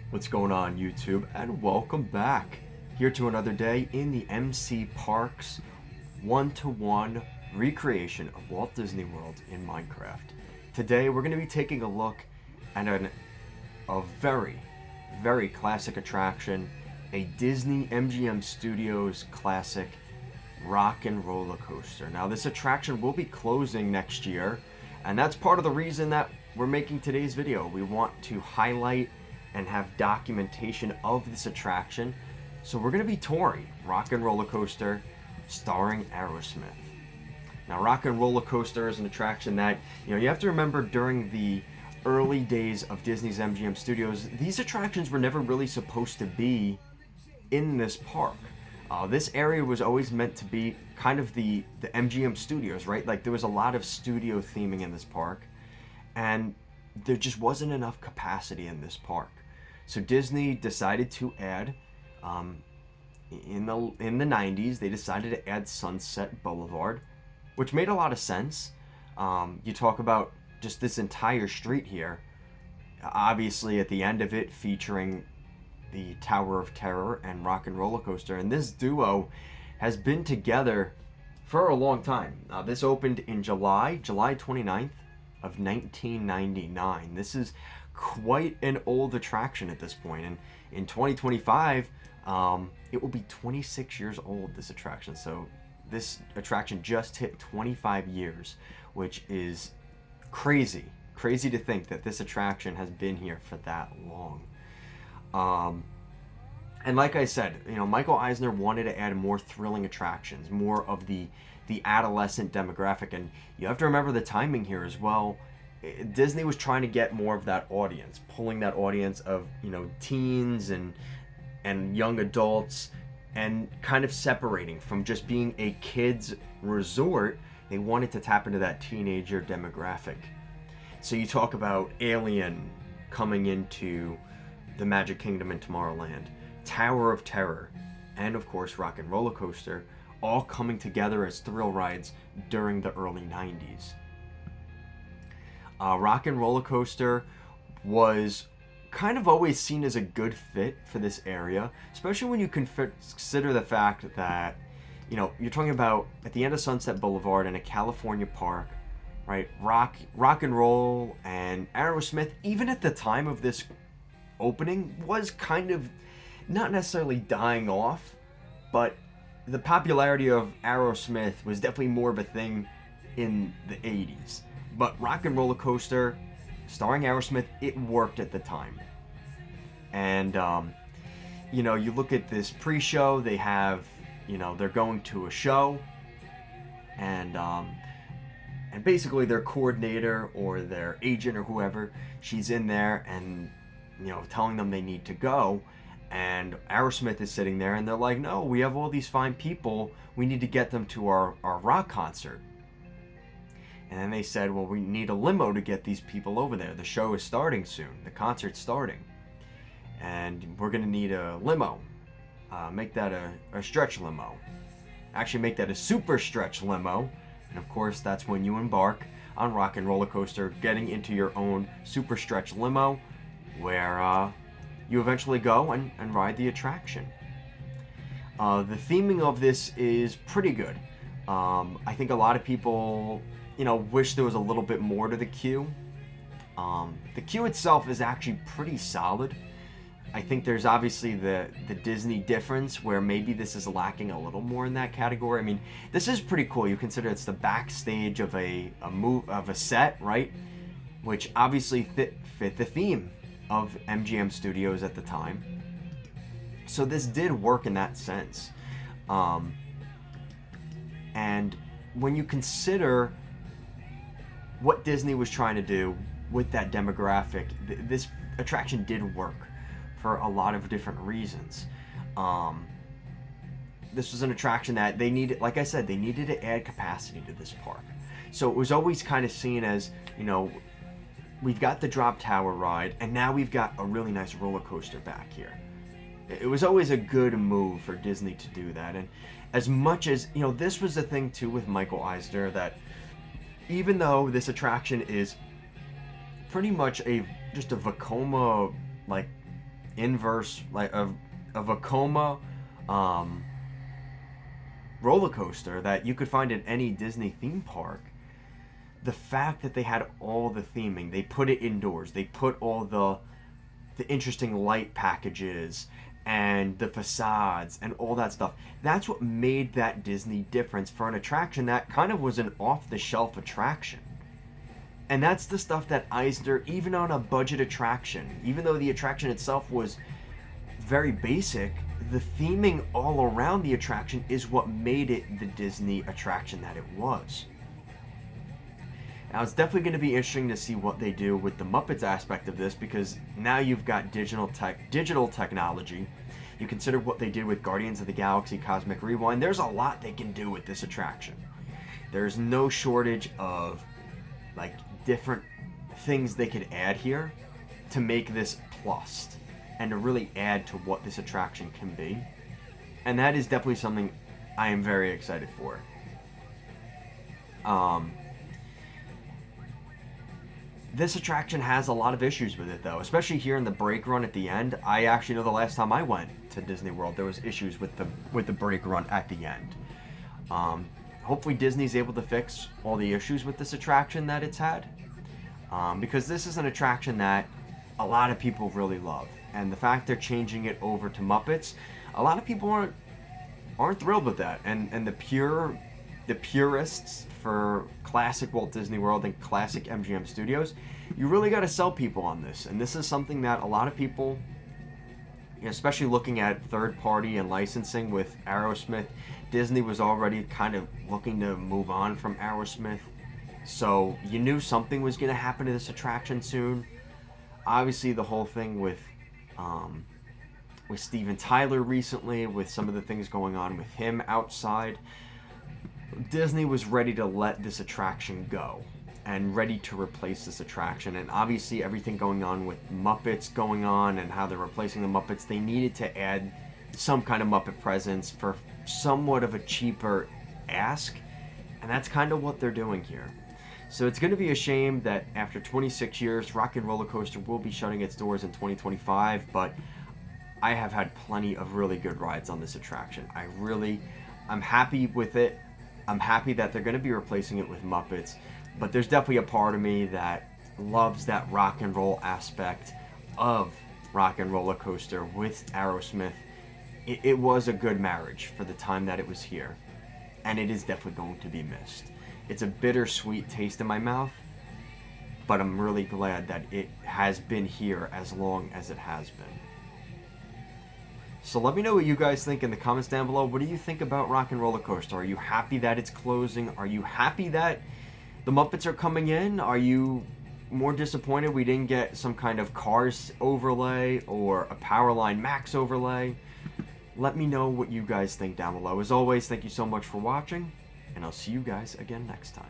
What's going on, YouTube? And welcome back here to another day in the MC Parks one-to-one recreation of Walt Disney World in Minecraft. Today we're going to be taking a look at a very, very classic attraction, a Disney MGM Studios classic RockN Rollercoaster. Now this attraction will be closing next year, and that's part of the reason that we're making today's video. We want to highlight and have documentation of this attraction. So we're going to be touring RockN Rollercoaster starring Aerosmith. Now RockN Rollercoaster is an attraction that, you have to remember during the early days of Disney's MGM Studios, these attractions were never really supposed to be in this park. This area was always meant to be kind of the MGM Studios, right? Like there was a lot of studio theming in this park, and there just wasn't enough capacity in this park. So Disney decided to add, in the 90s, they decided to add Sunset Boulevard, which made a lot of sense. You talk about just this entire street here, obviously at the end of it featuring the Tower of Terror and RockN Rollercoaster, and this duo has been together for a long time. This opened in July 29th of 1999. This is quite an old attraction at this point, and in 2025 it will be 26 years old, this attraction. So this attraction just hit 25 years, which is crazy to think that this attraction has been here for that long. And like I said, Michael Eisner wanted to add more thrilling attractions, more of the adolescent demographic, and you have to remember the timing here as well. Disney was trying to get more of that audience, pulling that audience of teens and young adults, and kind of separating from just being a kids resort. They wanted to tap into that teenager demographic. So you talk about Alien coming into the Magic Kingdom in Tomorrowland, Tower of Terror, and of course RockN Rollercoaster, all coming together as thrill rides during the early 90s. RockN Rollercoaster was kind of always seen as a good fit for this area, especially when you consider the fact that, you're talking about at the end of Sunset Boulevard in a California park, right? Rock and roll and Aerosmith, even at the time of this opening, was kind of not necessarily dying off, but the popularity of Aerosmith was definitely more of a thing in the 80s. But RockN Rollercoaster, starring Aerosmith, it worked at the time. And, you look at this pre-show, they have, they're going to a show, and basically their coordinator or their agent or whoever, she's in there and, telling them they need to go. And Aerosmith is sitting there and they're like, no, we have all these fine people, we need to get them to our rock concert. And then they said, well, we need a limo to get these people over there. The show is starting soon. The concert's starting. And we're going to need a limo. Make that a stretch limo. Actually, make that a super stretch limo. And of course, that's when you embark on RockN Rollercoaster, getting into your own super stretch limo, where you eventually go and ride the attraction. The theming of this is pretty good. I think a lot of people wish there was a little bit more to the queue. The queue itself is actually pretty solid. I think there's obviously the Disney difference where maybe this is lacking a little more in that category. I mean, this is pretty cool. You consider it's the backstage of a set, right? Which obviously fit the theme of MGM Studios at the time. So this did work in that sense. And when you consider what Disney was trying to do with that demographic, this attraction did work for a lot of different reasons. This was an attraction that they needed, like I said, they needed to add capacity to this park. So it was always kind of seen as, we've got the drop tower ride, and now we've got a really nice roller coaster back here. It was always a good move for Disney to do that. And as much as, this was the thing too with Michael Eisner, that even though this attraction is pretty much just a Vekoma like inverse, like of a coma roller coaster that you could find in any Disney theme park. The fact that they had all the theming, they put it indoors, they put all the interesting light packages and the facades and all that stuff. That's what made that Disney difference for an attraction that kind of was an off-the-shelf attraction. And that's the stuff that Eisner, even on a budget attraction, even though the attraction itself was very basic, the theming all around the attraction is what made it the Disney attraction that it was. Now, it's definitely going to be interesting to see what they do with the Muppets aspect of this, because now you've got digital technology. You consider what they did with Guardians of the Galaxy Cosmic Rewind. There's a lot they can do with this attraction. There's no shortage of like different things they could add here to make this plus and to really add to what this attraction can be. And that is definitely something I am very excited for. This attraction has a lot of issues with it, though, especially here in the brake run at the end. I actually know the last time I went to Disney World, there was issues with the brake run at the end. Hopefully Disney's able to fix all the issues with this attraction that it's had, because this is an attraction that a lot of people really love, and the fact they're changing it over to Muppets, a lot of people aren't thrilled with that, and the purists for classic Walt Disney World and classic MGM Studios, you really got to sell people on this. And this is something that a lot of people, especially looking at third party and licensing with Aerosmith, Disney was already kind of looking to move on from Aerosmith. So you knew something was going to happen to this attraction soon. Obviously the whole thing with Steven Tyler recently, with some of the things going on with him outside, Disney was ready to let this attraction go and ready to replace this attraction. And obviously everything going on with Muppets going on and how they're replacing the Muppets, they needed to add some kind of Muppet presence for somewhat of a cheaper ask, and that's kind of what they're doing here. So it's going to be a shame that after 26 years, RockN Rollercoaster will be shutting its doors in 2025, but I have had plenty of really good rides on this attraction. I'm happy with it. I'm happy that they're going to be replacing it with Muppets, but there's definitely a part of me that loves that rock and roll aspect of RockN Rollercoaster with Aerosmith. It was a good marriage for the time that it was here, and it is definitely going to be missed. It's a bittersweet taste in my mouth, but I'm really glad that it has been here as long as it has been. So let me know what you guys think in the comments down below. What do you think about RockN Rollercoaster? Are you happy that it's closing? Are you happy that the Muppets are coming in? Are you more disappointed we didn't get some kind of Cars overlay or a Powerline Max overlay? Let me know what you guys think down below. As always, thank you so much for watching, and I'll see you guys again next time.